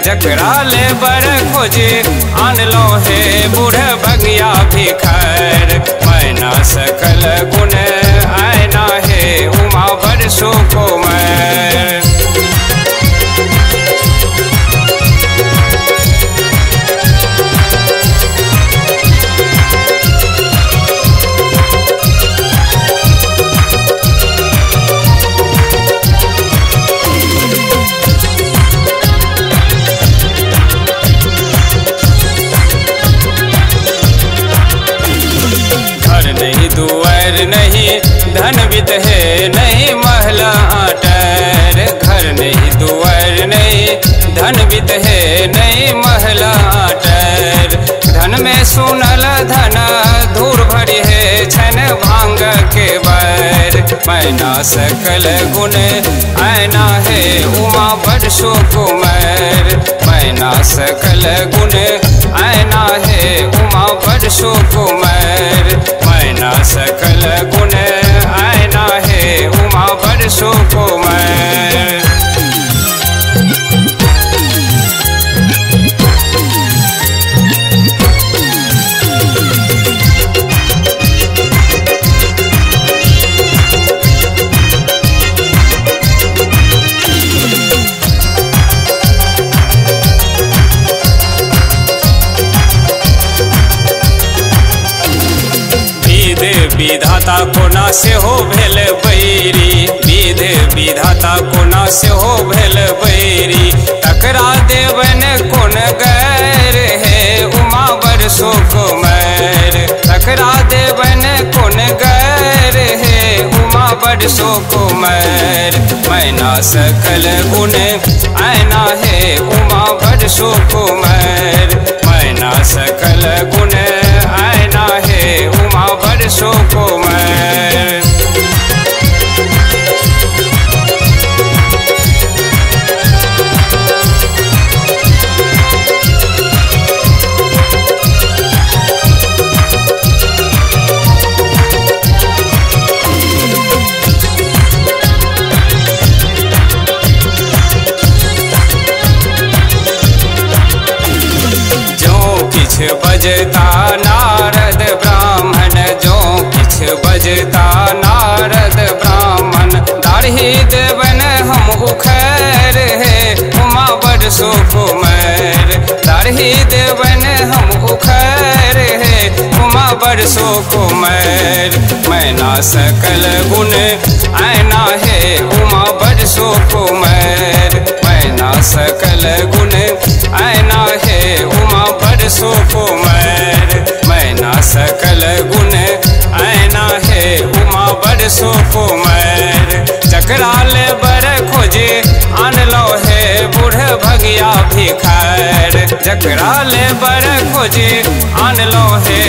जकरा ले बर खोजे आनलो हे बूढ़ भगिया भिखार। मैना सकल गुण आयना हे उमा बड़ सुकुमार। दुआर नहीं धन वित है नहीं महला आटर। घर नहीं दुआर नहीं धन वित है नहीं महला आटर। धन में सुनल धन धूर भरी है छन भांग के बैर। मैना सकल गुण आयना है उमा बड़ सुकुमार। मैना सकल गुण आयना है उमा बड़ सुकुमार। मैना सकल गुण आयना है उमा बड़ सुकुमार। विधाता कोना से हो भेल बैरी। विध विधाता कोना से हो भेल बैरी। तकरा देवन कोन गैर है उमा बड़ सुकुमार। तकरा देवन कोन गैर है उमा बड़ सुकुमार। मैना सकल गुण आयना है उमा बड़ सुकुमार। मैना सकल गुण आयना है उमा बड़ सुकुमार। बजता नारद ब्राह्मण जो किछ बजता नारद ब्राह्मण। दाढ़ी देवन हम उखैर है उमा बड़ सुकुमार। दाढ़ी देवन हम उखैर है उमा बड़ सुकुमार। मैना सकल गुण आयना है उमा बड़ सुकुमार। मैना सकल गुण आयना है उमा बड़ सुकुमार। मैना सकल गुण आयना है उमा बड़ सुकुमार। जकरा ले बर खोजे आनलो है बूढ़ भगिया भिखार। जकरा ले बर खोजे आनलो है